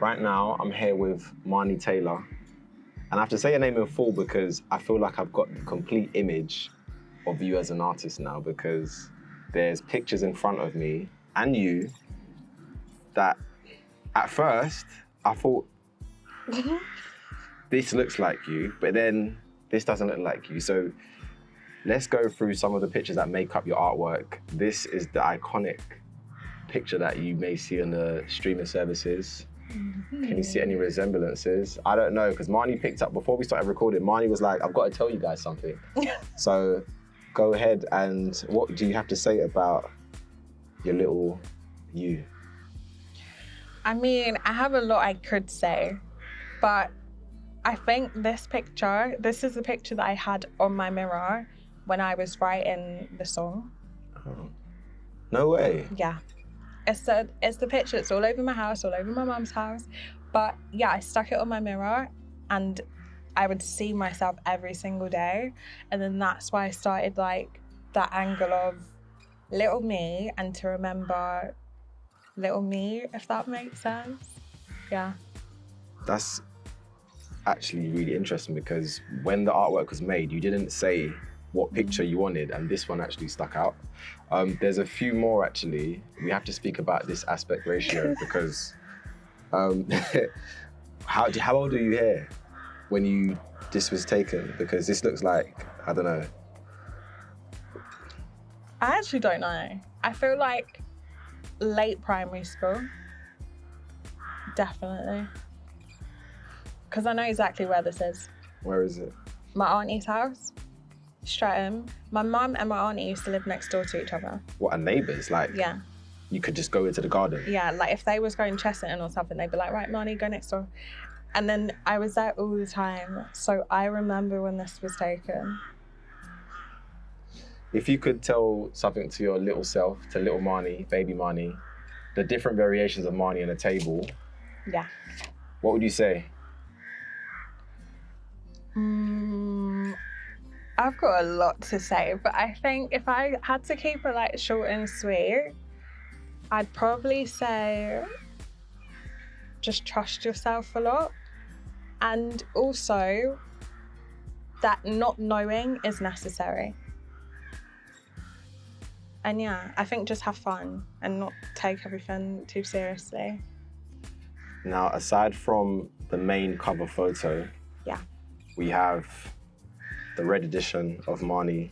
Right now, I'm here with Marnie Taylor. And I have to say your name in full because I feel like I've got the complete image of you as an artist now, because there's pictures in front of me and you that at first I thought, this looks like you, but then this doesn't look like you. So let's go through some of the pictures that make up your artwork. This is the iconic picture that you may see on the streaming services. Can you see any resemblances? I don't know, because Marnie picked up, before we started recording, Marnie was like, I've got to tell you guys something. So go ahead, and what do you have to say about your little you? I mean, I have a lot I could say, but I think this is the picture that I had on my mirror when I was writing the song. Oh. No way. Yeah. It's the picture. It's all over my house, all over my mum's house. But yeah, I stuck it on my mirror and I would see myself every single day. And then that's why I started like that angle of little me and to remember little me, if that makes sense. Yeah. That's actually really interesting, because when the artwork was made, you didn't say what picture you wanted, and this one actually stuck out. There's a few more actually. We have to speak about this aspect ratio because how old are you here when this was taken? Because this looks like, I don't know. I actually don't know. I feel like late primary school, definitely. Because I know exactly where this is. Where is it? My auntie's house. Streatham. My mum and my auntie used to live next door to each other. What, are neighbours? Like, yeah. You could just go into the garden? Yeah, like if they was going Chessington or something, they'd be like, right, Marnie, go next door. And then I was there all the time. So I remember when this was taken. If you could tell something to your little self, to little Marnie, baby Marnie, the different variations of Marnie on a table, yeah, what would you say? I've got a lot to say, but I think if I had to keep it like short and sweet, I'd probably say just trust yourself a lot. And also that not knowing is necessary. And yeah, I think just have fun and not take everything too seriously. Now, aside from the main cover photo, yeah, we have the red edition of Marnie,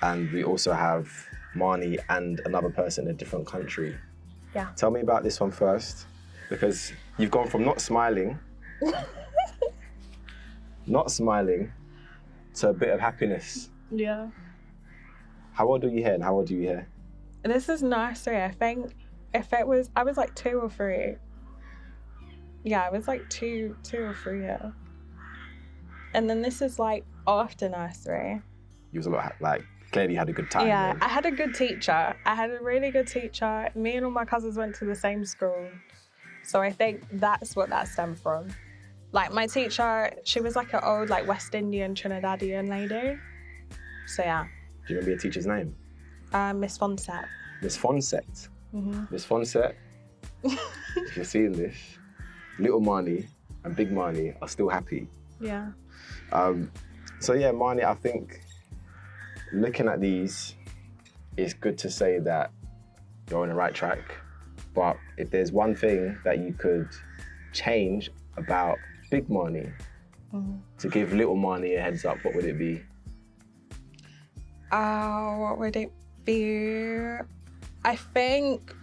and we also have Marnie and another person in a different country. Yeah. Tell me about this one first, because you've gone from not smiling to a bit of happiness. Yeah. How old are you here and how old are you here? This is nursery. I think I was like 2 or 3. Yeah, I was like two or 3, yeah. And then this is like after nursery. You was a lot, like, clearly had a good time. Yeah, then. I had a good teacher. I had a really good teacher. Me and all my cousins went to the same school. So I think that's what that stemmed from. Like my teacher, she was like an old like West Indian Trinidadian lady. So yeah. Do you remember your teacher's name? Miss Fonsett. Miss Fonsett? Mm-hmm. Miss Fonsett, if you're seeing this, little Marnie and big Marnie are still happy. Yeah. So yeah, Marnie, I think looking at these, it's good to say that you're on the right track. But if there's one thing that you could change about big Marnie to give little Marnie a heads up, what would it be? What would it be? I think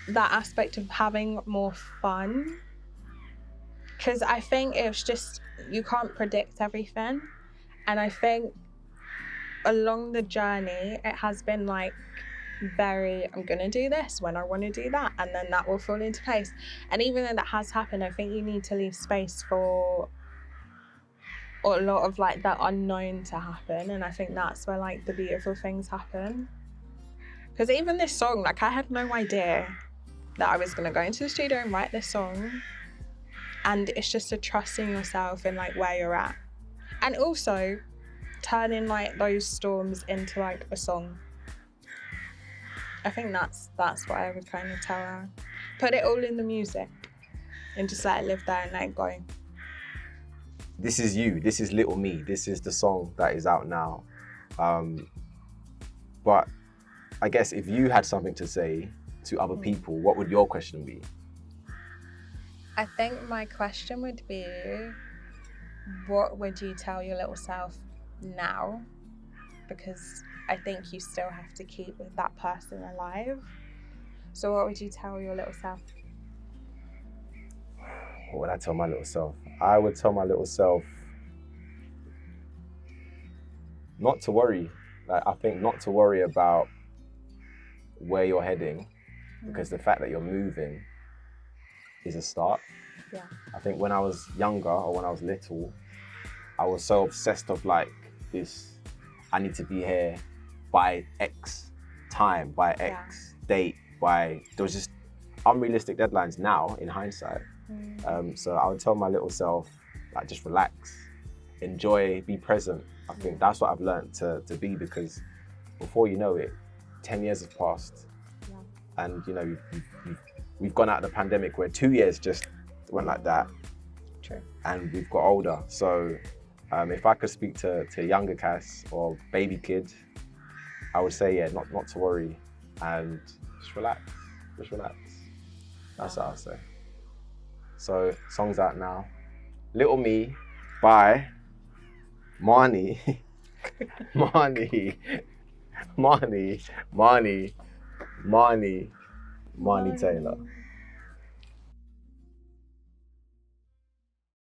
that aspect of having more fun. Because I think it's just, you can't predict everything. And I think along the journey, it has been like very, I'm gonna do this when I wanna do that, and then that will fall into place. And even though that has happened, I think you need to leave space for a lot of like the unknown to happen. And I think that's where like the beautiful things happen. Because even this song, like I had no idea that I was gonna go into the studio and write this song. And it's just a trusting yourself and like where you're at. And also turning like those storms into like a song. I think that's what I would kind of tell her. Put it all in the music. and just like live there and like go. This is you. This is Little Me. This is the song that is out now. But I guess if you had something to say to other people, what would your question be? I think my question would be, what would you tell your little self now? Because I think you still have to keep that person alive. So what would you tell your little self? What would I tell my little self? I would tell my little self not to worry. Like, I think not to worry about where you're heading, because the fact that you're moving is a start. Yeah. I think when I was younger or when I was little, I was so obsessed of like this, I need to be here by X time, by X date, there was just unrealistic deadlines now in hindsight. So I would tell my little self, like, just relax, enjoy, be present. I think that's what I've learned to be, because before you know it, 10 years have passed. And you know, we've gone out of the pandemic where 2 years just went like that. True. And we've got older. So if I could speak to younger Cass or baby kid, I would say, yeah, not to worry and just relax. Just relax. That's what I'll say. So, song's out now. Little Me by Marnie. Marnie Taylor.